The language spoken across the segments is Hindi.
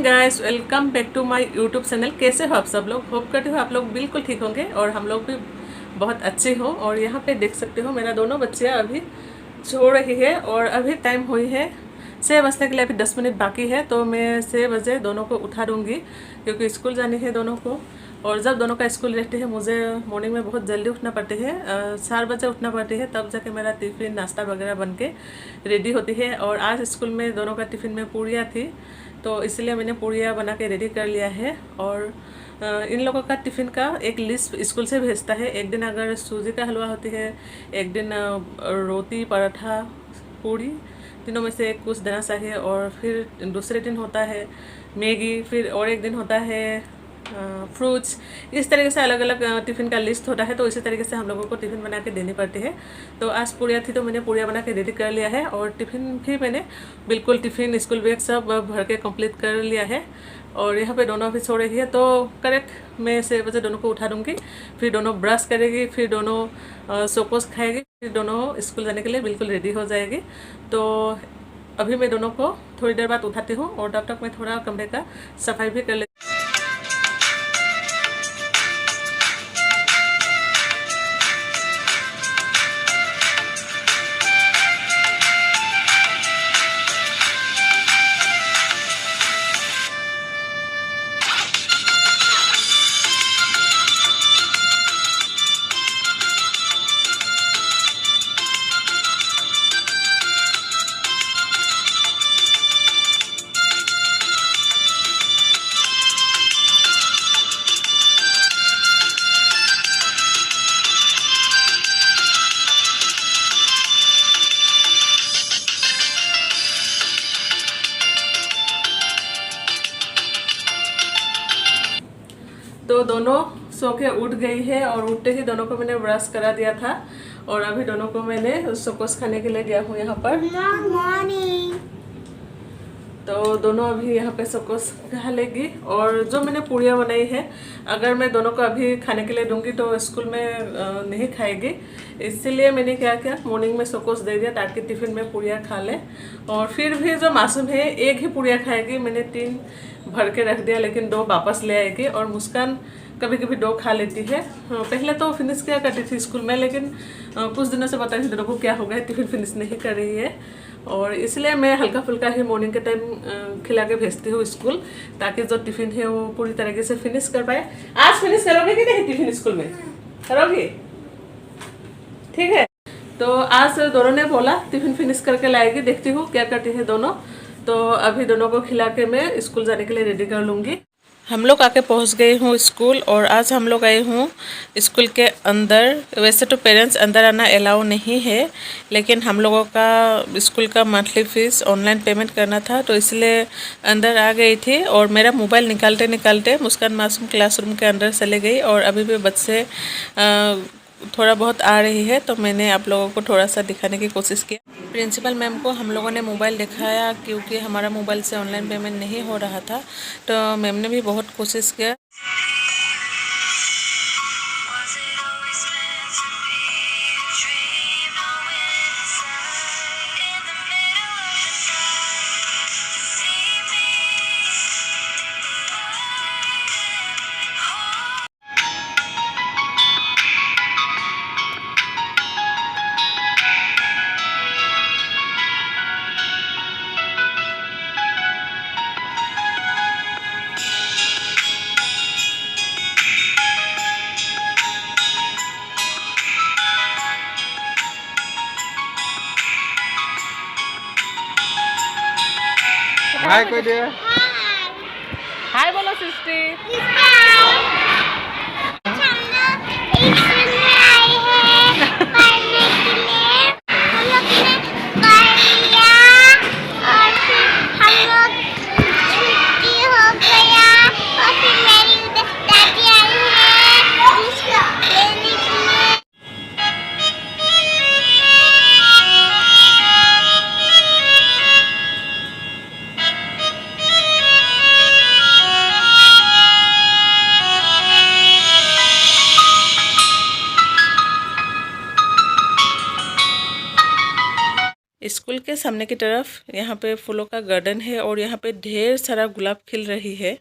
Guys, welcome back to my YouTube channel. कैसे हो आप सब लोग? होप करती हूँ आप लोग बिल्कुल ठीक होंगे और हम लोग भी बहुत अच्छे हो। और यहाँ पे देख सकते हो मेरा दोनों बच्चे अभी सो रही है और अभी टाइम हुई है 6 बजने के लिए। अभी 10 मिनट बाकी है तो मैं 6 बजे दोनों को उठा दूँगी क्योंकि स्कूल जानी है दोनों को। और जब दोनों का स्कूल रहती है मुझे मॉर्निंग में बहुत जल्दी उठना पड़ती है, 4 बजे उठना पड़ती है, तब जाके मेरा टिफ़िन नाश्ता वगैरह बन के रेडी होती है। और आज स्कूल में दोनों का टिफ़िन में पूड़ियाँ थी तो इसलिए मैंने पूड़ियाँ बना के रेडी कर लिया है। और इन लोगों का टिफ़िन का एक लिस्ट स्कूल से भेजता है। एक दिन अगर सूजी का हलवा होती है, एक दिन रोटी पराठा पूड़ी, तीनों में से एक कुछ देना चाहिए। और फिर दूसरे दिन होता है मैगी, फिर और एक दिन होता है फ्रूट्स। इस तरीके से अलग अलग टिफ़िन का लिस्ट होता है तो इसी तरीके से हम लोगों को टिफ़िन बना के देनी पड़ती है। तो आज पूड़ियाँ थी तो मैंने पूड़ियाँ बना के रेडी कर लिया है और टिफ़िन भी मैंने बिल्कुल टिफ़िन स्कूल बैग सब भर के कंप्लीट कर लिया है। और यहाँ पे दोनों अभी सो रही है तो करेक्ट मैं 6 बजे दोनों को उठा दूँगी। फिर दोनों ब्रश करेगी, फिर दोनों सोकोस खाएगी, फिर दोनों स्कूल जाने के लिए बिल्कुल रेडी हो जाएगी। तो अभी मैं दोनों को थोड़ी देर बाद उठाती हूँ और तब तक मैं थोड़ा कमरे का सफाई भी कर लेती हूँ। तो दोनों सो के उठ गई है और उठते ही दोनों को मैंने ब्रश करा दिया था और अभी दोनों को मैंने सोकोस खाने के लिए दिया हूँ यहाँ पर। मॉर्निंग। तो दोनों अभी यहाँ पे सोकोस खा लेगी। और जो मैंने पूड़ियाँ बनाई है अगर मैं दोनों को अभी खाने के लिए दूंगी तो स्कूल में नहीं खाएगी, इसीलिए मैंने क्या किया मॉर्निंग में सोकोस दे दिया ताकि टिफ़िन में पूड़ियाँ खा ले। और फिर भी जो मासूम है एक ही पूड़ियाँ खाएगी, मैंने 3 भर के रख दिया लेकिन 2 वापस ले आएगी। और मुस्कान कभी कभी 2 खा लेती है। पहले तो फिनिश किया करती थी स्कूल में, लेकिन कुछ दिनों से पता नहीं दोनों को क्या हो गया, टिफ़िन फिनिश नहीं कर रही है। और इसलिए मैं हल्का फुल्का ही मॉर्निंग के टाइम खिला के भेजती हूँ स्कूल, ताकि जो टिफ़िन है वो पूरी तरीके से फिनिश कर पाए। आज फिनिश करोगे कि नहीं टिफ़िन स्कूल में? करोगी? ठीक है। तो आज दोनों ने बोला टिफ़िन फिनिश करके लाएगी, देखती हूँ क्या करती है दोनों। तो अभी दोनों को खिला के मैं स्कूल जाने के लिए रेडी कर लूँगी। हम लोग आके पहुंच गए हूँ स्कूल और आज हम लोग आए हूँ स्कूल के अंदर। वैसे तो पेरेंट्स अंदर आना अलाउ नहीं है, लेकिन हम लोगों का स्कूल का मंथली फ़ीस ऑनलाइन पेमेंट करना था तो इसलिए अंदर आ गई थी। और मेरा मोबाइल निकालते निकालते मुस्कान मासूम क्लासरूम के अंदर चले गई और अभी भी बच्चे थोड़ा बहुत आ रही है तो मैंने आप लोगों को थोड़ा सा दिखाने की कोशिश की। प्रिंसिपल मैम को हम लोगों ने मोबाइल दिखाया क्योंकि हमारा मोबाइल से ऑनलाइन पेमेंट नहीं हो रहा था, तो मैम ने भी बहुत कोशिश किया। हाय कोई दे, हाय बोलो सृष्टि। स्कूल के सामने की तरफ यहाँ पे फूलों का गार्डन है और यहाँ पे ढेर सारा गुलाब खिल रही है।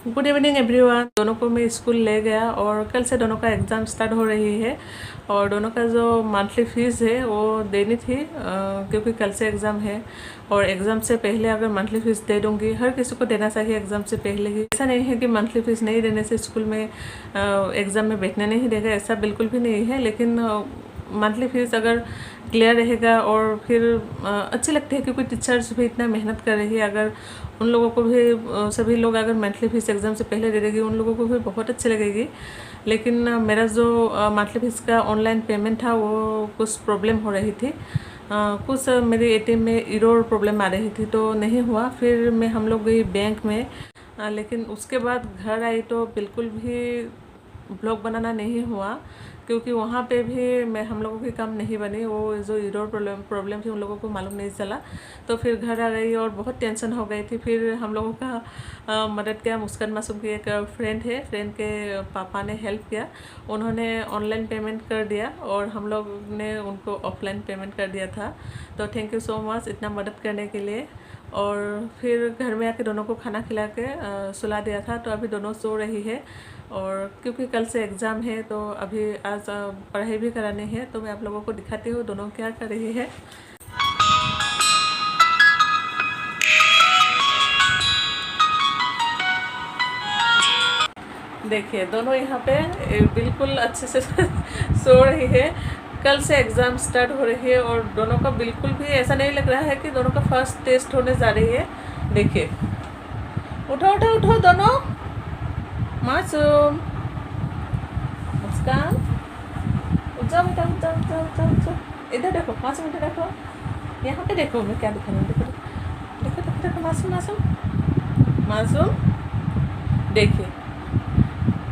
Good evening everyone. दोनों को मैं स्कूल ले गया और कल से दोनों का एग्ज़ाम स्टार्ट हो रही है और दोनों का जो मंथली फ़ीस है वो देनी थी क्योंकि कल से एग्ज़ाम है और एग्ज़ाम से पहले अगर मंथली फ़ीस दे दूँगी, हर किसी को देना चाहिए एग्ज़ाम से पहले ही। ऐसा नहीं है कि मंथली फ़ीस नहीं देने से स्कूल में एग्ज़ाम में बैठने नहीं देगा, ऐसा बिल्कुल भी नहीं है। लेकिन मंथली फ़ीस अगर क्लियर रहेगा और फिर अच्छी लगती है क्योंकि टीचर्स भी इतना मेहनत कर रही है। अगर उन लोगों को भी सभी लोग अगर मंथली फ़ीस एग्ज़ाम से पहले दे देगी, उन लोगों को भी बहुत अच्छी लगेगी। लेकिन मेरा जो मंथली फ़ीस का ऑनलाइन पेमेंट था वो कुछ प्रॉब्लम हो रही थी, कुछ मेरे एटीएम में एरर प्रॉब्लम आ रही थी तो नहीं हुआ। फिर मैं हम लोग गई बैंक में, लेकिन उसके बाद घर आई तो बिल्कुल भी ब्लॉग बनाना नहीं हुआ क्योंकि वहाँ पे भी हम लोगों की काम नहीं बनी। वो जो एरर प्रॉब्लम थी उन लोगों को मालूम नहीं चला। तो फिर घर आ गई और बहुत टेंशन हो गई थी। फिर हम लोगों का मदद किया, मुस्कान मासूम की एक फ्रेंड है, फ्रेंड के पापा ने हेल्प किया। उन्होंने ऑनलाइन पेमेंट कर दिया और हम लोग ने उनको ऑफलाइन पेमेंट कर दिया था। तो थैंक यू सो मच इतना मदद करने के लिए। और फिर घर में आके दोनों को खाना खिला के सुला दिया था। तो अभी दोनों सो रही है और क्योंकि कल से एग्ज़ाम है तो अभी आज पढ़ाई भी करानी है। तो मैं आप लोगों को दिखाती हूँ दोनों क्या कर रही है। देखिए दोनों यहाँ पे बिल्कुल अच्छे से सो रही है। कल से एग्ज़ाम स्टार्ट हो रही है और दोनों का बिल्कुल भी ऐसा नहीं लग रहा है कि दोनों का फर्स्ट टेस्ट होने जा रही है। देखिए उठो उठो उठो दोनों, मासूम, मुस्कान, जाओ बेटा, जाओ जाओ जाओ जाओ। इधर देखो मासूम, इधर देखो, यहाँ पे देखो मैं क्या दिखा रही हूँ। देखो देखो देखो देखो मासूम मासूम मासूम। देखिए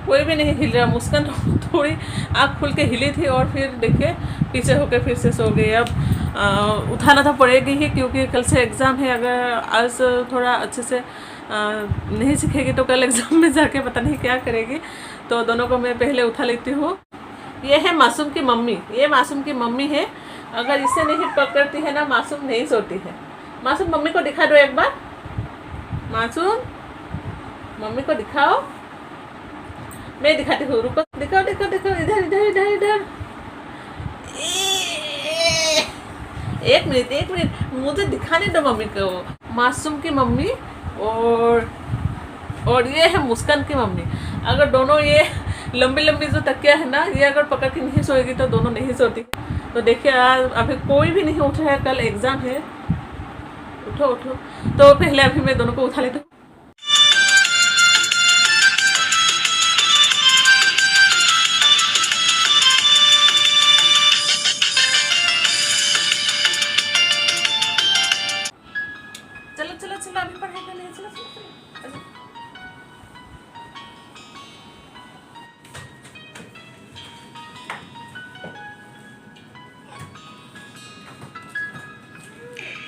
कोई भी नहीं हिल रहा। मुस्कान थोड़ी आँख खुल के हिली थी और फिर देखिए पीछे होकर फिर से सो गई। अब उठाना तो पड़ेगी ही क्योंकि कल से एग्ज़ाम है। अगर आज थोड़ा अच्छे से नहीं सीखेगी तो कल एग्ज़ाम में जाके पता नहीं क्या करेगी। तो दोनों को मैं पहले उठा लेती हूँ। ये है मासूम की मम्मी, ये मासूम की मम्मी है। अगर इसे नहीं पकड़ती है ना मासूम नहीं सोती है। मासूम मम्मी को दिखा दो एक बार, मासूम मम्मी को दिखाओ। मैं दिखाती हूँ, रुको, दिखाओ दिखाओ दिखाओ, इधर इधर इधर इधर। एक मिनट मुझे दिखाने दो मम्मी को। मासूम की मम्मी और ये है मुस्कान की मम्मी। अगर दोनों ये लंबी लंबी जो तकिया है ना, ये अगर पकड़ के नहीं सोएगी तो दोनों नहीं सोती। तो देखिए आज अभी कोई भी नहीं उठ रहा है, कल एग्ज़ाम है। उठो उठो। तो पहले अभी मैं दोनों को उठा लेती हूँ। चलो चलो चलो अभी पढ़ाई करनी है, चलो चलो चलो।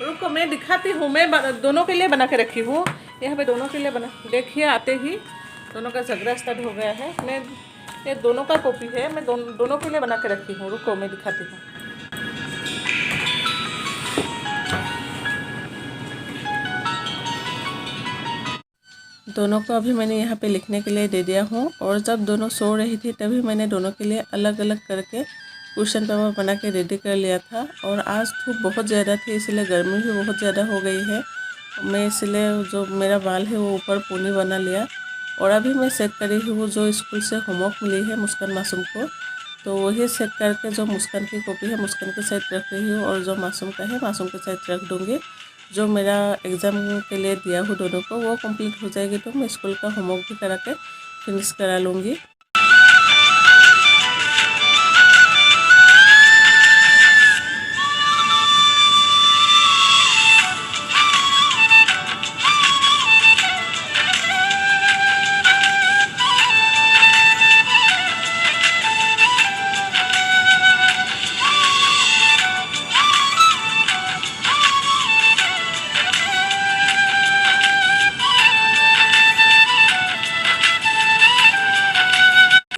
रुको मैं दिखाती हूँ। मैं दोनों के लिए बना के रखी हूँ। यहाँ पे दोनों के लिए बना, देखिए आते ही दोनों का झगड़ा स्टार्ट हो गया है। मैं ये दोनों का कॉपी है, मैं दोनों के लिए बना के रखी हूँ। रुको मैं दिखाती हूँ। दोनों को अभी मैंने यहाँ पे लिखने के लिए दे दिया हूँ और जब दोनों सो रही थी तभी मैंने दोनों के लिए अलग अलग करके क्वेश्चन पेपर बना के रेडी कर लिया था। और आज धूप बहुत ज़्यादा थी, इसलिए गर्मी भी बहुत ज़्यादा हो गई है। मैं इसलिए जो मेरा बाल है वो ऊपर पोनी बना लिया। और अभी मैं चेक करी हूँ जो स्कूल से होमवर्क मिली है मुस्कान मासूम को, तो वही चेक करके जो मुस्कान की कॉपी है मुस्कान के साइड रख रही हूँ और जो मासूम का है मासूम के साइड रख दूँगी। जो मेरा एग्ज़ाम के लिए दिया हूँ दोनों को वो कंप्लीट हो जाएगी तो मैं स्कूल का होमवर्क भी करा के फिनिश करा लूँगी।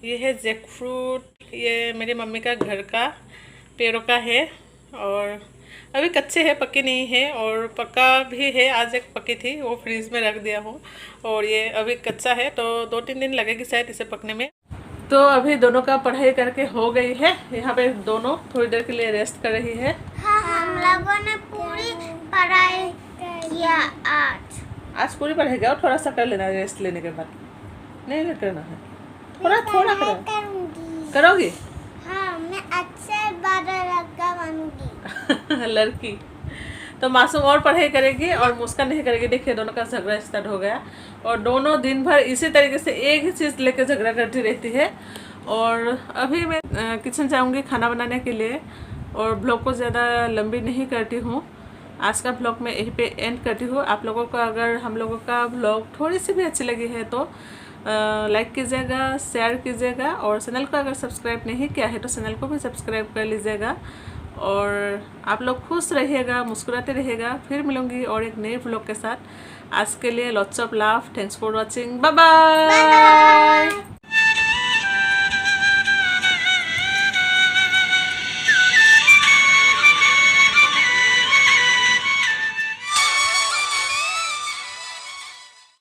ये है जैक फ्रूट, ये मेरी मम्मी का घर का पेड़ों का है और अभी कच्चे है, पके नहीं है। और पका भी है, आज एक पकी थी वो फ्रीज में रख दिया हूँ। और ये अभी कच्चा है तो 2-3 दिन लगेगी शायद इसे पकने में। तो अभी दोनों का पढ़ाई करके हो गई है, यहाँ पे दोनों थोड़ी देर के लिए रेस्ट कर रही है। हाँ, हम लोगों ने पूरी पढ़ाई किया आज पूरी पढ़ाई किया और थोड़ा सा कर लेना रेस्ट लेने के बाद, नहीं करना है, थोड़ा करोगी। हाँ, मैं अच्छे लड़का बनूंगी। लड़की तो मासूम और पढ़ाई करेगी और मुस्कान नहीं करेगी। देखिए दोनों का झगड़ा स्टार्ट हो गया और दोनों दिन भर इसी तरीके से एक ही चीज़ लेकर झगड़ा करती रहती है। और अभी मैं किचन जाऊंगी खाना बनाने के लिए और ब्लॉग को ज़्यादा लंबी नहीं करती हूँ। आज का ब्लॉग मैं यहीं पे एंड करती हूँ। आप लोगों को अगर हम लोगों का ब्लॉग थोड़ी सी भी अच्छी लगी है तो लाइक कीजिएगा, शेयर कीजिएगा और चैनल को अगर सब्सक्राइब नहीं किया है तो चैनल को भी सब्सक्राइब कर लीजिएगा। और आप लोग खुश रहिएगा, मुस्कुराते रहिएगा। फिर मिलूंगी और एक नए ब्लॉग के साथ। आज के लिए lots of love, thanks for watching, bye bye.